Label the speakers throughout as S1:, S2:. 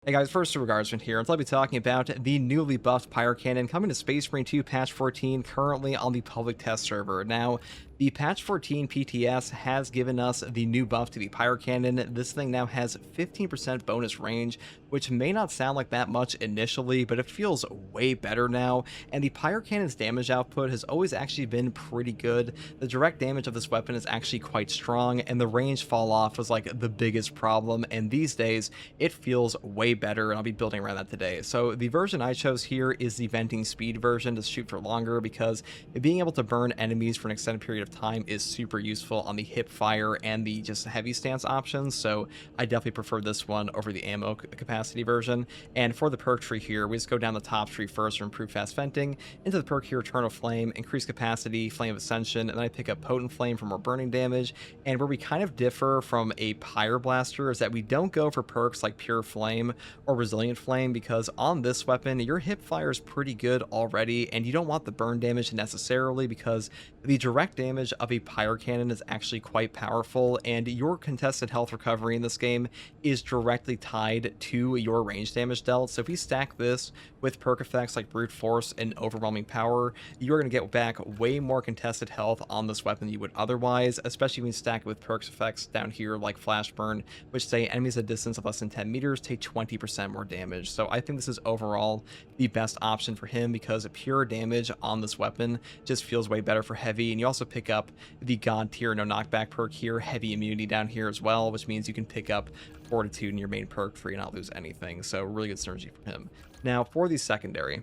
S1: Hey guys, first Regardsman here, and I'll be talking about the newly buffed Pyrecannon coming to Space Marine 2 Patch 14, currently on the public test server. Now, the Patch 14 PTS has given us the new buff to the Pyrecannon. This thing now has 15% bonus range, which may not sound like that much initially, but it feels way better now, and the Pyrecannon's damage output has always actually been pretty good. The direct damage of this weapon is actually quite strong, and the range fall off was like the biggest problem, and these days, it feels way better, and I'll be building around that today. So the version I chose here is the venting speed version to shoot for longer, because being able to burn enemies for an extended period of time is super useful on the hip fire and the just heavy stance options. So I definitely prefer this one over the ammo capacity version. And for the perk tree here, we just go down the top tree first for improved fast venting, into the perk here, Eternal Flame, increased capacity, Flame of Ascension, and then I pick up Potent Flame for more burning damage. And where we kind of differ from a Pyre Blaster is that we don't go for perks like Pure Flame or Resilient Flame, because on this weapon, your hip fire is pretty good already, and you don't want the burn damage necessarily, because the direct damage of a Pyrecannon is actually quite powerful, and your contested health recovery in this game is directly tied to your range damage dealt. So if we stack this with perk effects like Brute Force and Overwhelming Power, you're going to get back way more contested health on this weapon than you would otherwise, especially when you stack it with perks effects down here like Flash Burn, which say enemies at a distance of less than 10 meters take 20% more damage. So I think this is overall the best option for him, because pure damage on this weapon just feels way better for heavy. And you also pick up the God tier no knockback perk here, heavy immunity down here as well, which means you can pick up Fortitude in your main perk tree and not lose anything. So really good synergy from him. Now for the secondary,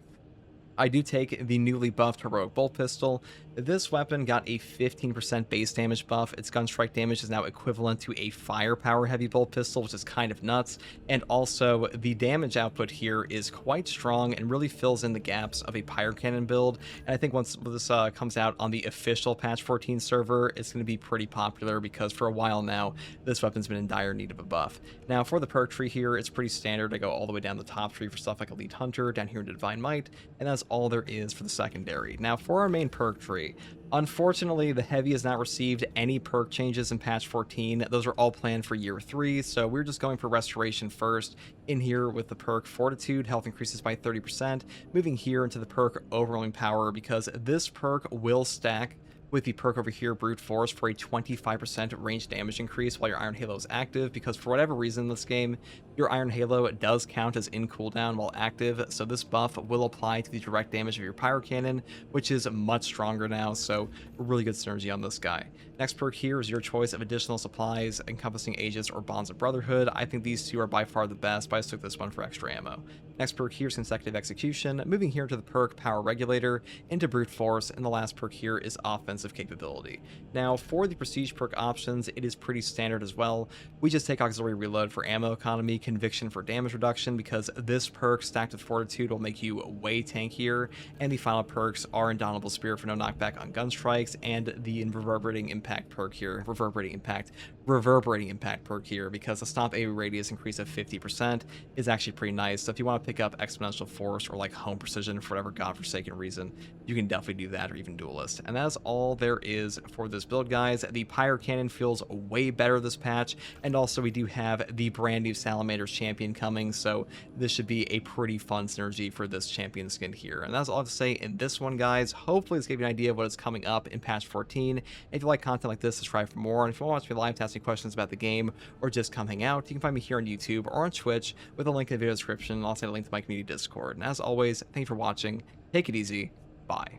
S1: I do take the newly buffed Heroic Bolt Pistol. This weapon got a 15% base damage buff. Its gun strike damage is now equivalent to a firepower heavy bolt pistol, which is kind of nuts. And also, the damage output here is quite strong and really fills in the gaps of a Pyrecannon build. And I think once this comes out on the official Patch 14 server, it's going to be pretty popular, because for a while now, this weapon's been in dire need of a buff. Now, for the perk tree here, it's pretty standard. I go all the way down the top tree for stuff like Elite Hunter, down here into Divine Might, and that's all there is for the secondary. Now, for our main perk tree, unfortunately, the heavy has not received any perk changes in patch 14. Those are all planned for year 3, so we're just going for restoration first in here with the perk Fortitude. Health increases by 30%, moving here into the perk Overwhelming Power, because this perk will stack with the perk over here, Brute Force, for a 25% range damage increase while your Iron Halo is active, because for whatever reason in this game, your Iron Halo does count as in cooldown while active, so this buff will apply to the direct damage of your Pyrecannon, which is much stronger now, so really good synergy on this guy. Next perk here is your choice of additional supplies encompassing Aegis or Bonds of Brotherhood. I think these two are by far the best, but I just took this one for extra ammo. Next perk here is Consecutive Execution, moving here to the perk Power Regulator, into Brute Force, and the last perk here is Offensive Capability. Now, for the Prestige perk options, it is pretty standard as well. We just take Auxiliary Reload for ammo economy, Conviction for damage reduction, because this perk stacked with Fortitude will make you way tankier, and the final perks are Indomitable Spirit for no knockback on gun strikes, and the Reverberating Impact perk here, Reverberating Impact perk here, because the Stomp AoE radius increase of 50% is actually pretty nice. So if you want to pick up Exponential Force or like Home Precision for whatever godforsaken reason, you can definitely do that, or even Duelist. And that's all there is for this build, guys. The Pyrecannon feels way better this patch, and also we do have the brand new Salamander's champion coming, so this should be a pretty fun synergy for this champion skin here. And that's all I have to say in this one, guys. Hopefully this gave you an idea of what is coming up in patch 14. If you like content like this, subscribe for more, and if you want to watch me live to ask me questions about the game or just come hang out, you can find me here on YouTube or on Twitch with a link in the video description, and also a link to my community Discord. And as always, thank you for watching. Take it easy. Bye.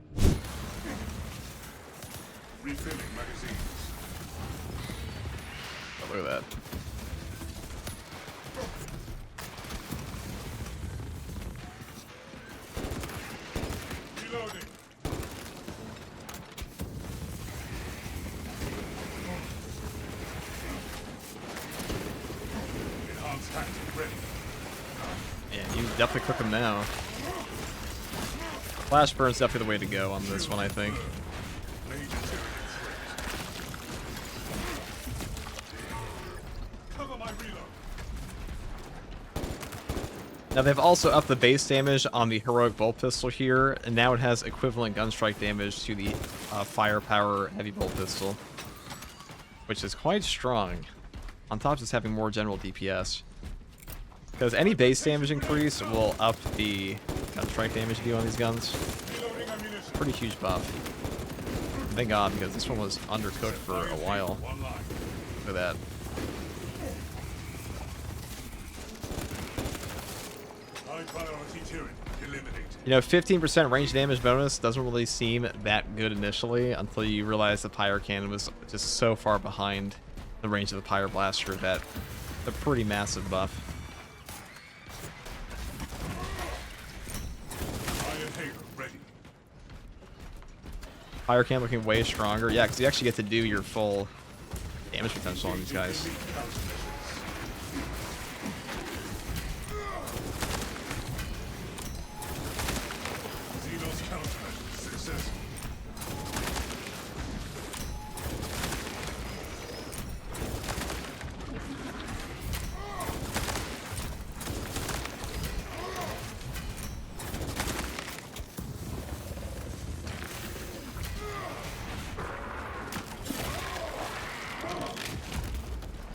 S2: Refilling magazines.
S1: Oh, look at that.
S2: Reloading. Enhanced tactic ready.
S1: Yeah, you definitely cook them now. Flash Burn's definitely the way to go on this one, I think.
S2: Major terrorist threat. Cover my reload.
S1: Now they've also upped the base damage on the Heroic Bolt Pistol here, and now it has equivalent gun strike damage to the Firepower Heavy Bolt Pistol, which is quite strong, on top of just having more general DPS. Because any base damage increase will up the gun strike damage you do on these guns.
S2: Reloading ammunition.
S1: Pretty huge buff. Thank God, because this one was undercooked for a while.
S2: One line.
S1: Look at that.
S2: High priority turret eliminated.
S1: You know, 15% range damage bonus doesn't really seem that good initially until you realize the Pyrecannon was just so far behind the range of the Pyre Blaster that a pretty massive buff.
S2: Iron Halo ready.
S1: Pyrecannon looking way stronger. Yeah, because you actually get to do your full damage potential on these guys.
S2: Elite countermeasures. Xenos countermeasures successful.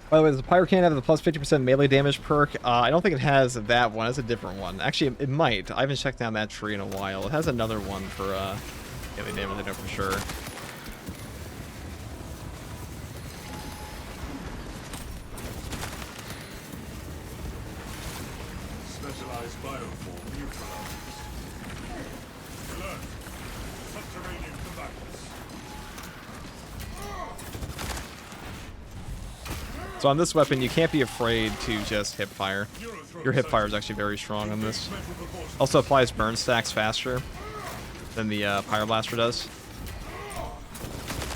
S1: By the way, does the Pyrecannon have the plus 50% melee damage perk? I don't think it has that one. It's a different one. Actually, it might. I haven't checked down that tree in a while. It has another one for melee damage, I know for sure.
S2: Specialized bioform neutralized. Alert. Subterranean combatants.
S1: So on this weapon, you can't be afraid to just hip fire. Your hip fire is actually very strong on this. Also applies burn stacks faster than the Pyre Blaster does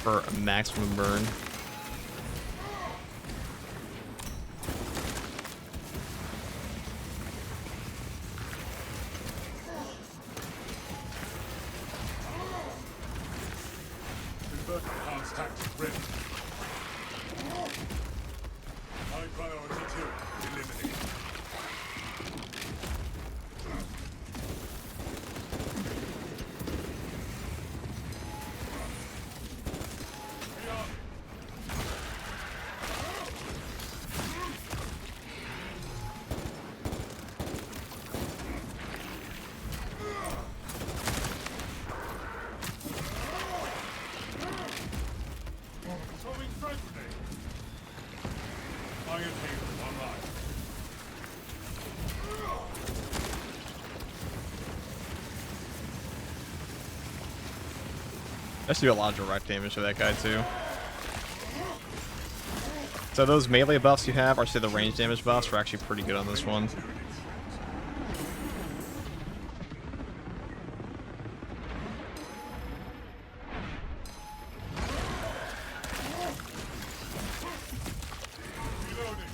S1: for a maximum burn.
S2: Enhanced tactic ready. High priority turret eliminated. Throwing frag grenade. Iron Halo online.
S1: Let's do a lot of direct damage to that guy too. So those melee buffs you have, or say the range damage buffs, are actually pretty good on this one.
S2: Reloading.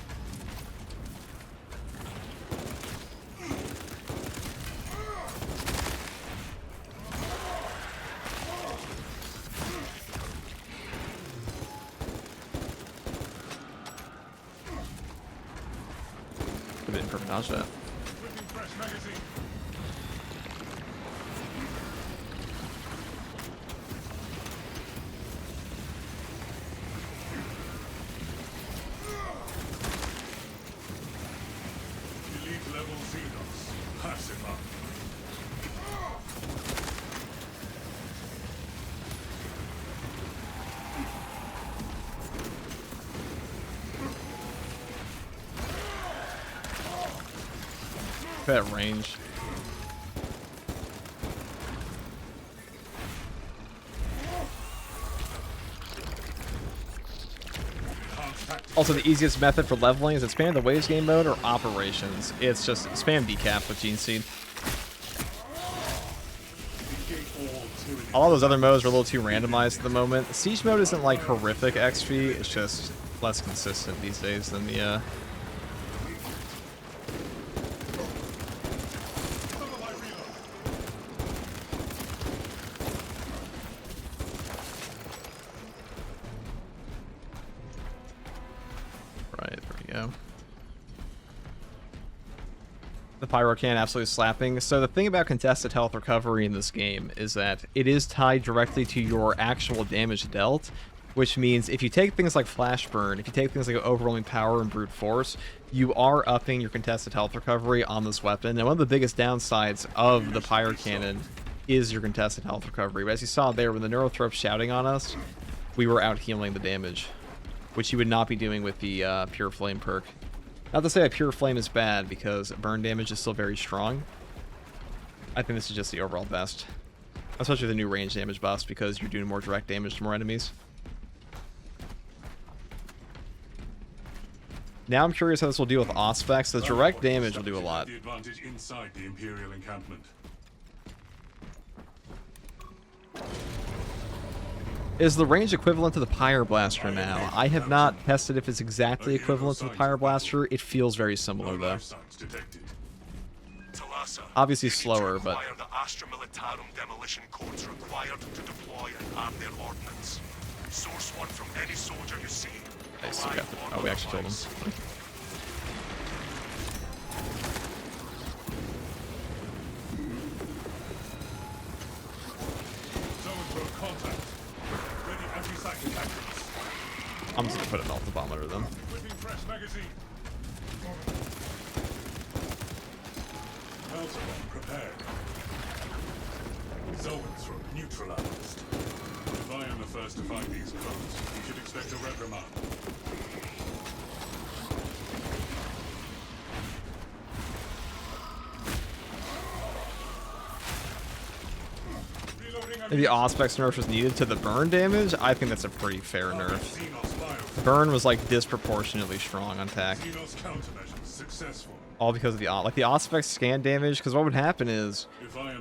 S1: I didn't perfect dodge that.
S2: Equipping fresh magazine. Elite level Xenos. Pass him up.
S1: That range.
S2: Enhanced tactic.
S1: Also, the easiest method for leveling is it spam the waves game mode or operations. It's just spam decap with Gene Seed.
S2: Negate all tyranny.
S1: All those other modes are a little too randomized at the moment. Siege mode isn't like horrific XP, it's just less consistent these days than the
S2: Cover my reload.
S1: Right, there we go. The Pyrocannon absolutely slapping. So the thing about contested health recovery in this game is that it is tied directly to your actual damage dealt, which means if you take things like Flash Burn, if you take things like Overwhelming Power and Brute Force, you are upping your contested health recovery on this weapon. And one of the biggest downsides of the Pyrecannon is your contested health recovery. But as you saw there, when the Neurothrope's shouting on us, we were out healing the damage, which you would not be doing with the Pure Flame perk. Not to say that Pure Flame is bad, because burn damage is still very strong. I think this is just the overall best. Especially the new range damage buffs, because you're doing more direct damage to more enemies. Now I'm curious how this will deal with Auspex. The direct damage will do a lot.
S2: The advantage inside the Imperial encampment.
S1: Is the range equivalent to the Pyre Blaster now? I have not tested if it's exactly equivalent to the Pyre Blaster. It feels very similar, though. Obviously slower, but...
S3: the Astra Militarum demolition codes required to deploy and arm their ordnance. Source one from any soldier you see.
S1: Nice, okay. Oh, we actually killed him. I'm just gonna put a melta bomb under them.
S2: Prepared. Zoanthrope neutralized. If I am the first to find these codes, you should expect a reprimand.
S1: If the Auspex nerf was needed to the burn damage, I think that's a pretty fair nerf. Burn was like disproportionately strong on tack. All because of the like the Auspex scan damage, because what would happen is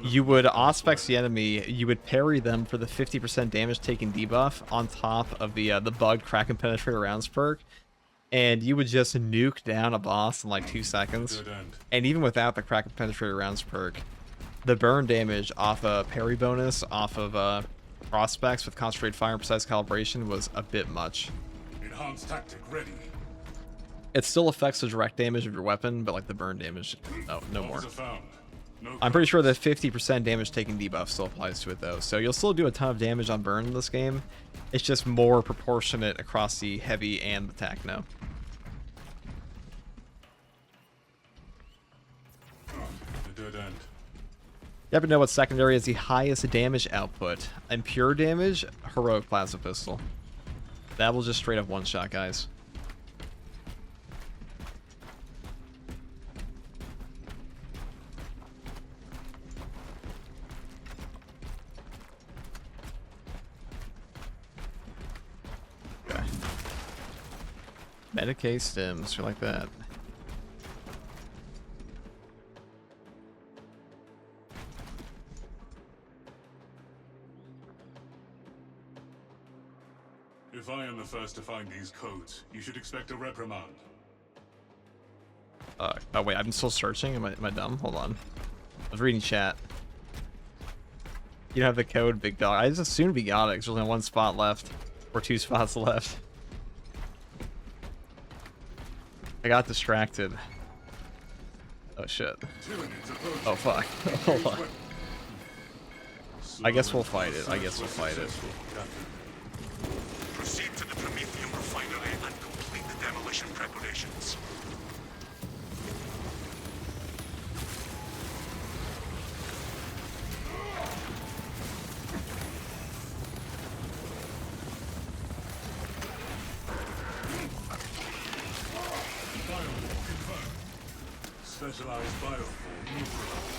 S1: you would Auspex the enemy, you would parry them for the 50% damage taken debuff on top of the bugged Kraken Penetrator rounds perk, and you would just nuke down a boss in like 2 seconds. And even without the Kraken Penetrator rounds perk, the burn damage off a parry bonus off of Auspex with concentrated fire and precise calibration was a bit much.
S2: Enhanced tactic ready.
S1: It still affects the direct damage of your weapon, but like the burn damage, no more. I'm pretty sure the 50% damage taken debuff still applies to it though, so you'll still do a ton of damage on burn in this game. It's just more proportionate across the heavy and the tack now.
S2: The dead end.
S1: You happen to know what secondary has the highest damage output? And pure damage, heroic plasma pistol. That will just straight up one-shot, guys. Okay. Medicaid stims, or like that.
S2: If I am the first to find these codes, you should expect a reprimand.
S1: Oh wait, I'm still searching? Am I dumb? Hold on. I was reading chat. You don't have the code, big dog. I just assumed we got it, 'cause there's only one spot left. Or 2 spots left. I got distracted. Oh shit. Oh fuck. Hold on. I guess we'll fight it.
S3: Proceed to the Prometheum refinery and complete the demolition preparations.
S2: Specialized bioform neutralized.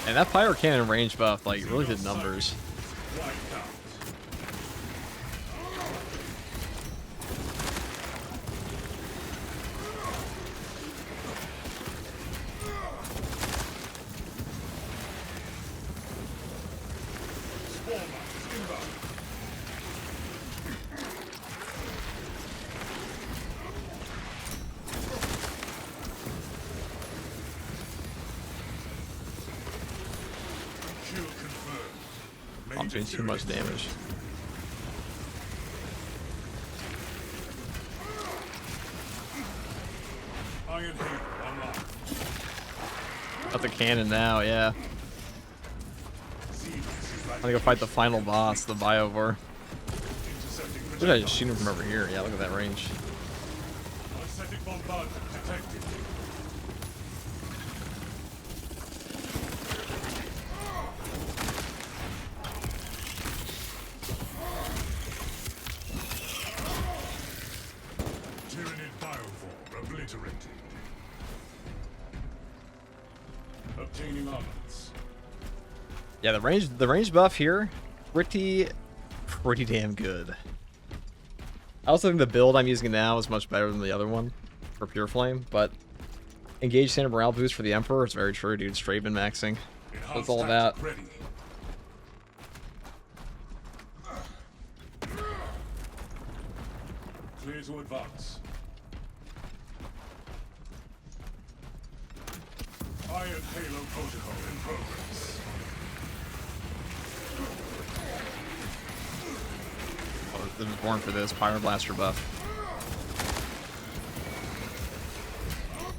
S1: And that Pyrecannon range buff, like, really did numbers.
S2: Wiped out. Spore mines inbound. Kill confirmed.
S1: I'm doing too much damage.
S2: Iron Halo online.
S1: Got the cannon now, yeah.
S2: Seedless is right
S1: gonna go fight the final boss, the Biovore.
S2: Intercepting
S1: Look at I just shoot him from over here. Yeah, look at that range.
S2: Anesthetic bombardment detected. Tyranid Biovore obliterated. Obtaining armaments.
S1: Yeah, the range buff here, pretty damn good. I also think the build I'm using now is much better than the other one for Pure Flame, but engage standard morale boost for the Emperor is very true, dude. Straight min maxing. That's all that.
S2: Ready. Clear to advance. Iron Halo protocol in progress.
S1: I was born for this Pyroblaster buff.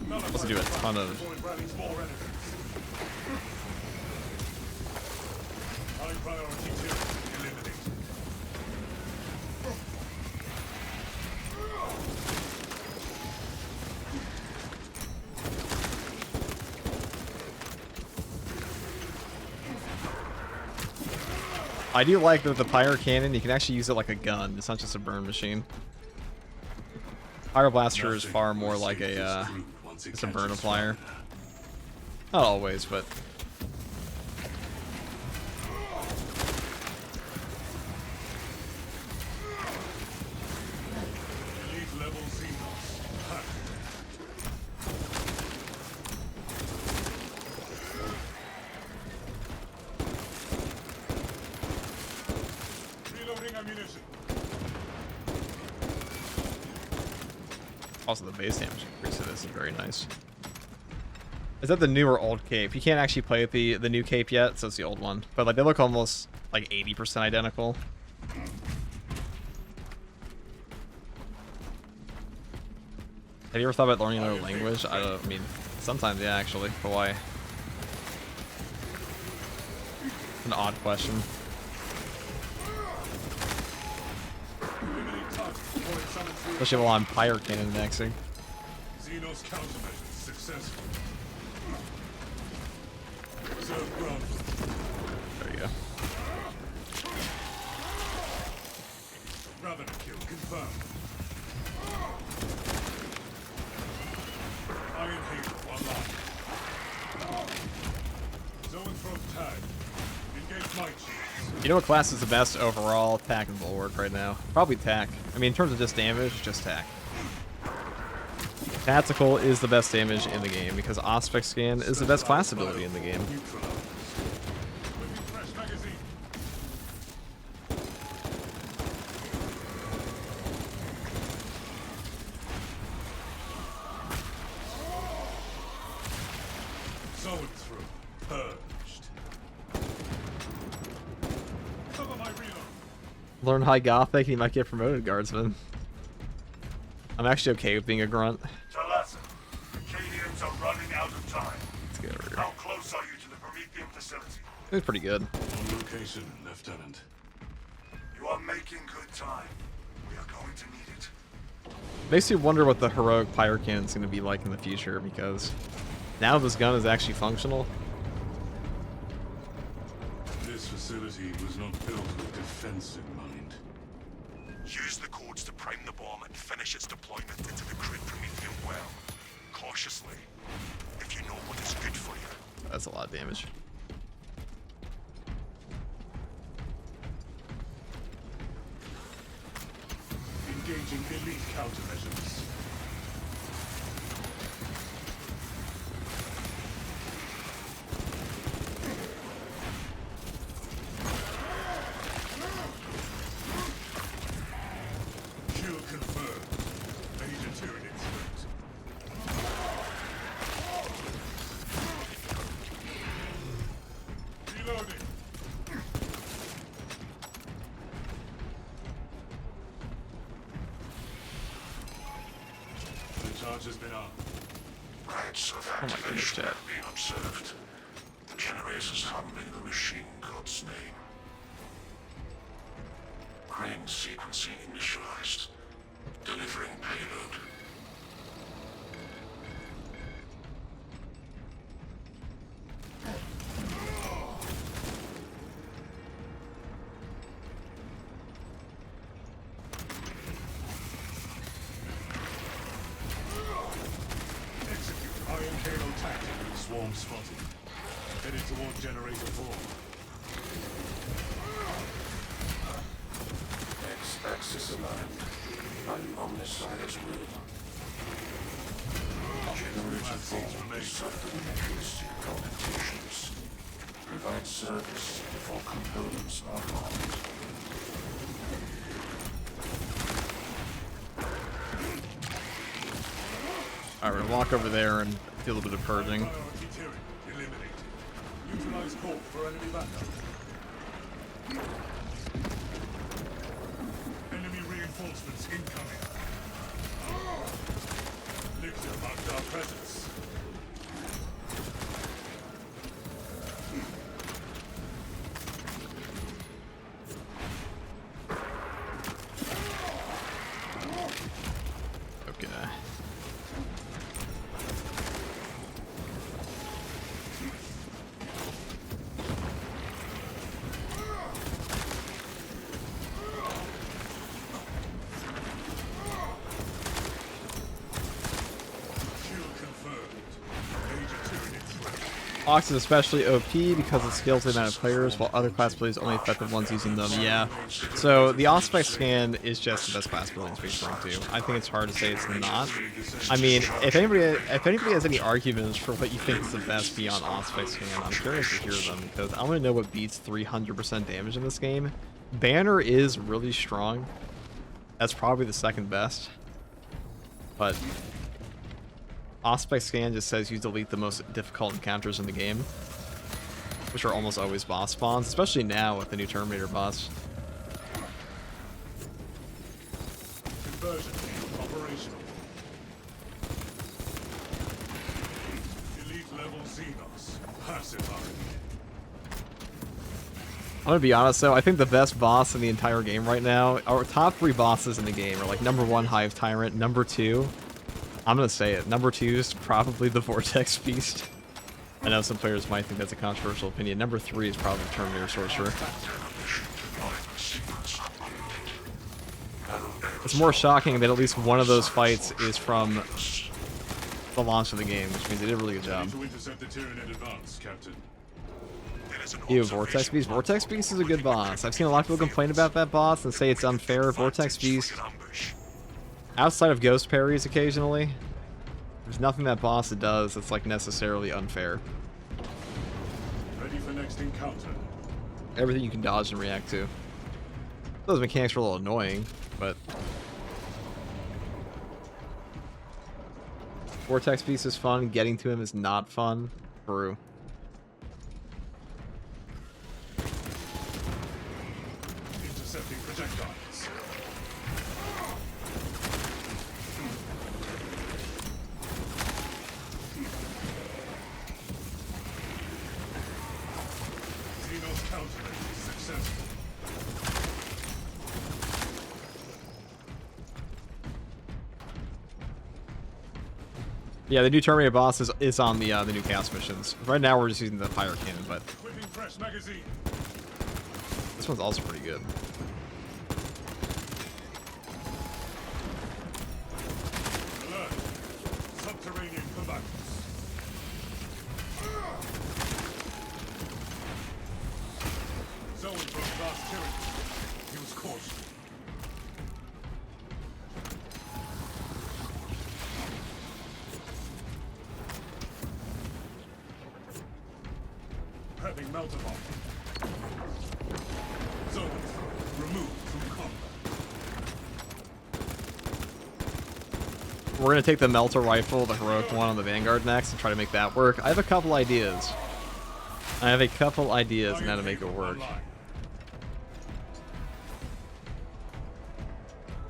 S1: Let's do a ton of.
S2: High priority tier eliminated.
S1: I do like that the Pyrecannon, you can actually use it like a gun. It's not just a burn machine. Pyroblaster is far more like a it's a burn applier. Not always, but
S2: Elite level Xenos. Reloading ammunition.
S1: also the base damage increase of this is very nice. Is that the new or old cape? You can't actually play with the new cape yet, so it's the old one. But like they look almost like 80% identical. Have you ever thought about learning another language? I mean, sometimes, yeah, actually. But why? An odd question. Especially while I'm Pyrecannon maxing.
S2: Xenos countermeasures successful. Reserve ground.
S1: There you go.
S2: Ravener kill confirmed. Iron Halo online. Zoanthrope tag. Engage might shields.
S1: You know what class is the best overall? Tack and Bulwark right now. Probably Tack. I mean, in terms of just damage, just Tack. Tactical is the best damage in the game because Aspect Scan is the best class ability in the game.
S2: Neutralized. Moving fresh magazine. Zoanthrope purged. Cover my reload.
S1: Learn High Gothic, you might get promoted, Guardsman. I'm actually okay with being a grunt.
S3: Talassa, the Cadians are running out of time.
S1: Let's get over
S3: How
S1: here.
S3: close are you to the Promethean facility?
S1: It's pretty good.
S2: On location, Lieutenant.
S3: You are making good time. We are going to need it.
S1: Makes you wonder what the heroic Pyrecannon is going to be like in the future because now this gun is actually functional.
S2: This facility was not built with defense in mind.
S3: Use the codes to prime the bomb and finish its deployment into the crude Promethean well. Cautiously, if you know what is good for you.
S1: That's a lot of damage.
S2: Engaging elite countermeasures. Kill confirmed. Major Tyranid threat. Reloading. The charge has been armed.
S3: Right, so
S1: Oh my goodness, chat.
S3: being observed. The generator's handling the machine god's name. Crane sequencing initialized. Delivering payload.
S2: Execute Pyrecannon tactic. Swarm spotted. Headed toward generator 4.
S3: X-axis aligned. I'm on this side as well. Generator 4 is supplementary computations. Provide service before components are locked.
S1: Alright, we're gonna walk over there and do a little bit of purging.
S2: Priority Tyranid eliminated. Utilize core for enemy backup. Enemy reinforcements incoming. Lictor marked our presence.
S1: Okay.
S2: Kill confirmed. Major Tyranid threat.
S1: Ox is especially OP because it scales the amount of players, while other class abilities only affect the ones using them. Yeah. So the Auspex scan is just the best class ability in Space Marine 2. I think it's hard to say it's not. I mean, if anybody has any arguments for what you think is the best beyond Auspex scan, I'm curious to hear them because I want to know what beats 300% damage in this game. Banner is really strong. That's probably the second best. But Auspex scan just says you delete the most difficult encounters in the game, which are almost always boss spawns, especially now with the new Terminator boss.
S2: Conversion operational. Elite level Xenos. Pacified.
S1: I'm gonna be honest though, I think the best boss in the entire game right now, our top 3 bosses in the game are like number 1 Hive Tyrant, number 2, I'm gonna say it, number 2 is probably the Vortex Beast. I know some players might think that's a controversial opinion. Number 3 is probably Terminator Sorcerer. It's more shocking that at least one of those fights is from the launch of the game, which means they did a really good job.
S2: To intercept the Tyranid advance, Captain.
S1: Ew, Vortex Beast? Vortex Beast is a good boss. I've seen a lot of people complain about that boss and say it's unfair. Vortex Beast, outside of ghost parries occasionally, there's nothing that boss does that's like necessarily unfair.
S2: Ready for next encounter.
S1: Everything you can dodge and react to. Those mechanics are a little annoying, but Vortex Beast is fun. Getting to him is not fun. True.
S2: Intercepting projectiles. Xenos countermeasure is successful.
S1: Yeah, the new Terminator boss is on the new Chaos missions. Right now we're just using the Pyrecannon, but
S2: Equipping fresh magazine.
S1: this one's also pretty good.
S2: Alert. Subterranean combatants. Zone from last Tyranid. Use caution. Prepping melter bomb. Zone removed from combat.
S1: We're gonna take the Melter Rifle, the heroic one on the Vanguard next, and try to make that work. I have a couple ideas. I have a couple ideas on how to make it work.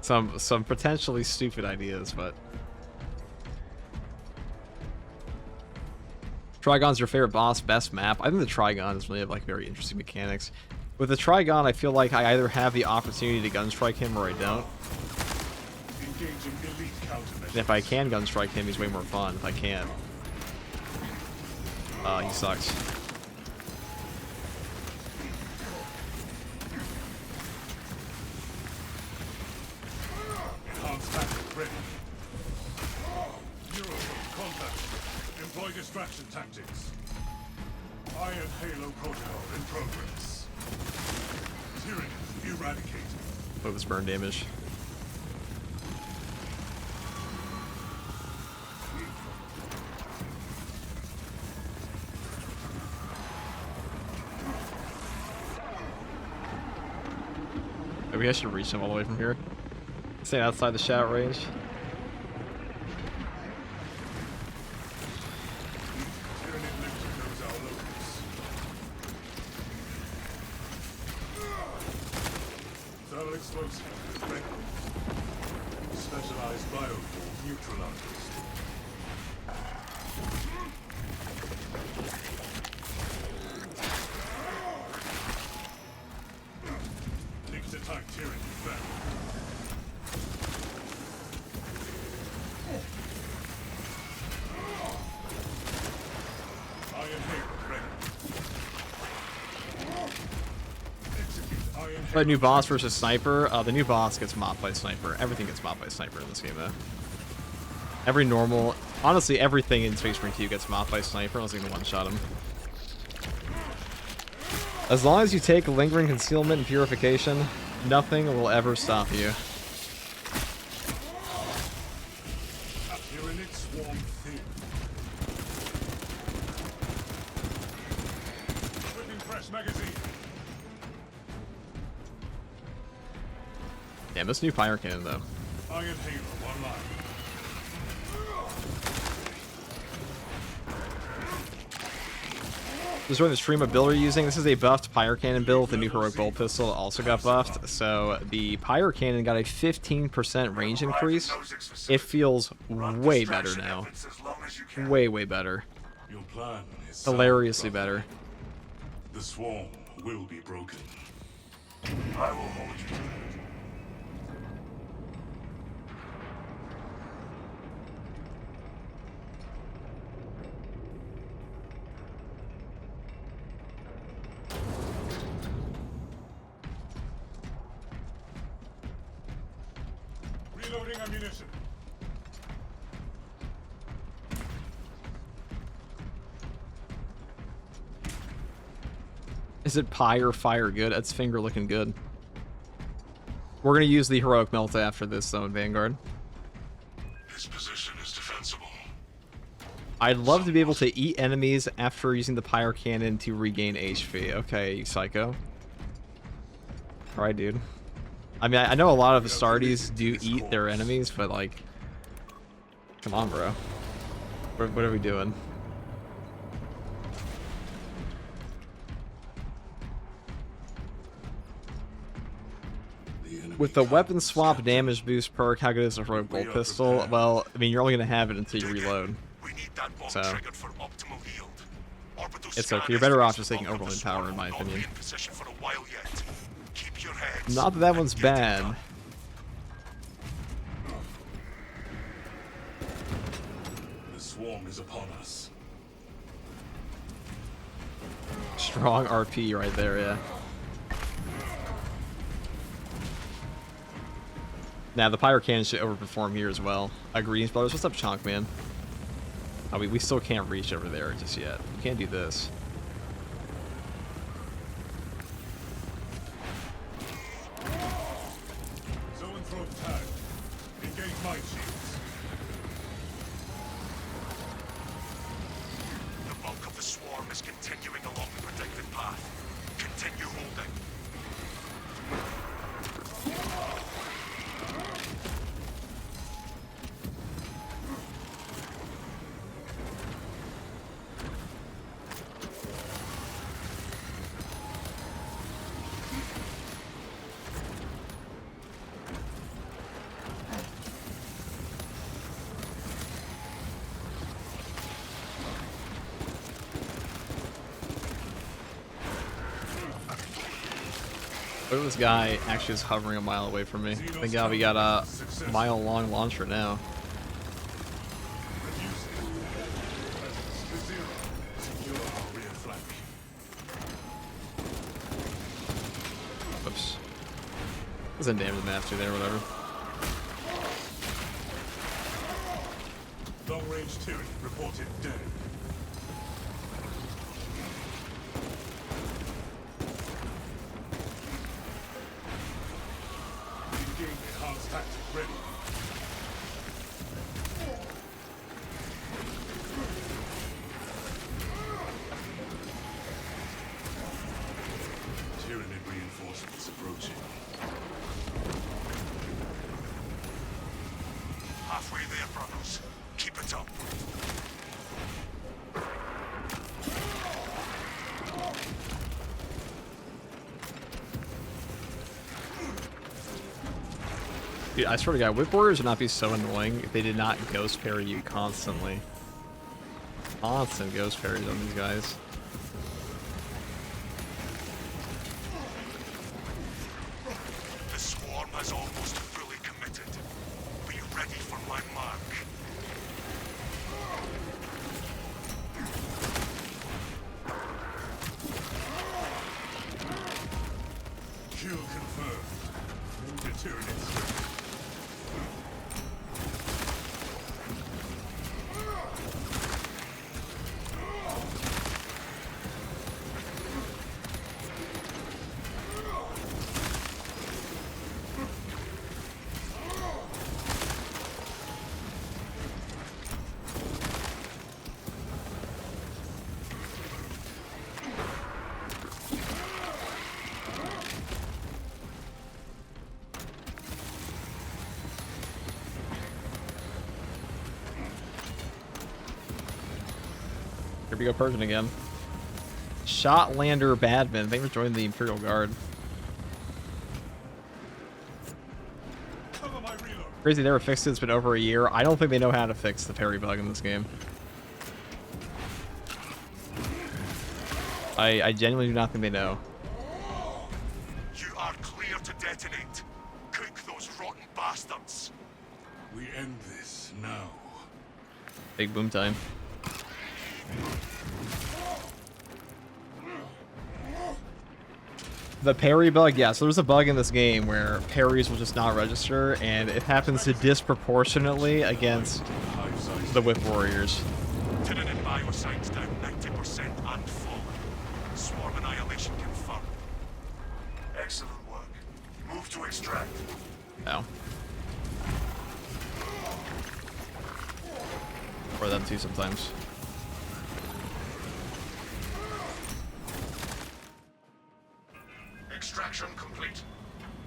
S1: Some potentially stupid ideas, but Trigon's your favorite boss, best map. I think the Trigon is really have like very interesting mechanics. With the Trigon, I feel like I either have the opportunity to gunstrike him or I don't.
S2: Engaging elite countermeasures.
S1: And if I can gunstrike him, he's way more fun. If I can't, he sucks.
S2: Enhanced tactic ready. Eurocode contact. Employ distraction tactics. Iron Halo protocol in progress. Tyranny eradicated.
S1: Look at this burn damage. Maybe I should reach him all the way from here. Stay outside the shout range.
S2: Tyranny limiter knows our locus. Thermal explosive ready. Specialized bioform neutralized. Linked attack tyranny back. Iron Halo ready. Execute Iron Halo.
S1: The new boss versus sniper. The new boss gets mopped by sniper. Everything gets mopped by sniper in this game, though. Every normal, honestly, everything in Space Marine 2 gets mopped by sniper unless you can one-shot him. As long as you take lingering concealment and purification, nothing will ever stop you.
S2: A Tyranid swarm thin. Equipping fresh magazine.
S1: Damn, this new Pyrecannon, though.
S2: Iron Halo online.
S1: Just running the stream of build we're using. This is a buffed Pyrecannon build. The new heroic bolt pistol also got buffed. So the Pyrecannon got a 15% range increase. It feels way better now. Way, way better.
S2: Your plan is
S1: Hilariously
S2: sound,
S1: better.
S2: The swarm will be broken.
S3: I will hold you to that.
S2: Reloading ammunition.
S1: Is it pie or fire good? It's finger looking good. We're going to use the heroic melt after this, though, in Vanguard.
S3: This position is defensible.
S1: I'd love to be able to eat enemies after using the Pyrecannon to regain HP. Okay, you psycho. Alright, dude. I mean, I know a lot of Astartes do eat their enemies, but, like... Come on, bro. What are we doing? With the weapon swap damage boost perk, how good is a heroic bolt pistol? Well, I mean, you're only going to have it until you reload.
S3: We need that bomb
S1: So,
S3: triggered for optimal yield.
S1: it's okay. You're better off just taking overload power, in my opinion.
S3: In position for a while yet. Keep your heads.
S1: Not that that
S3: and
S1: one's
S3: get it
S1: bad.
S3: done.
S2: The swarm is upon us.
S1: Strong RP right there, yeah. Now, the Pyrecannon should overperform here as well. Greetings, brothers. What's up, Chonk, man? Oh, we still can't reach over there just yet. We can't do this.
S2: Zoanthrope tag. Engage mind shields.
S3: The bulk of the swarm is continuing along the predicted path. Continue holding.
S1: Look at this guy actually is hovering a mile away from me. Thank God we got a mile-long launcher now.
S2: Reduce it. Presence to 0. Secure our rear flank.
S1: Oops. Doesn't damage the master there, whatever.
S2: Long-range turret reported dead. Engage enhanced tactic ready. Tyranid reinforcements approaching.
S3: Halfway there, brothers. Keep it up.
S1: Dude, I swear to God, whip warriors would not be so annoying if they did not ghost parry you constantly. Constant ghost parries on these guys.
S3: The swarm is almost fully committed. Be ready for my mark.
S2: Kill confirmed. The Tyranid threat.
S1: Here we go, Persian again. Shotlander Badman. Thanks for joining the Imperial Guard.
S2: Cover my reload.
S1: Crazy, they never fixed it. It's been over a year. I don't think they know how to fix the parry bug in this game. I genuinely do not think they know.
S3: You are clear to detonate. Cook those rotten bastards.
S2: We end this now.
S1: Big boom time. The parry bug, yeah, so there's a bug in this game where parries will just not register, and it happens to disproportionately against the whip warriors.
S3: Tyranid bioscience down 90% and fallen. Swarm annihilation confirmed. Excellent work. Move to extract.
S1: No. Or them too sometimes.
S3: Extraction complete.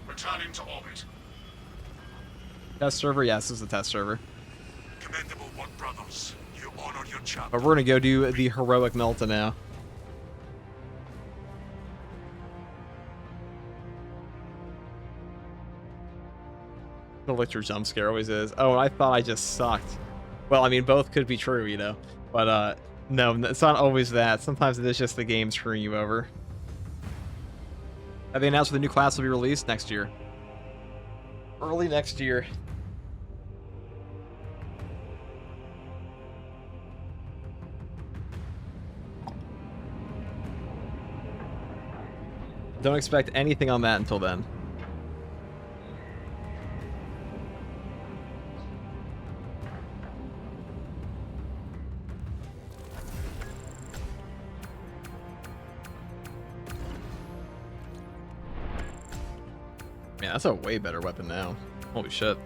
S3: Returning to orbit.
S1: Test server? Yes, this is the test server.
S3: Commendable work, brothers. You honor your champ.
S1: But we're gonna go do the heroic Melta now. The Lictor jump scare always is. Oh, I thought I just sucked. Well, I mean, both could be true, you know. But, no, it's not always that. Sometimes it is just the game screwing you over. Have they announced the new class will be released next year? Early next year. Don't expect anything on that until then. Man, that's a way better weapon now. Holy shit.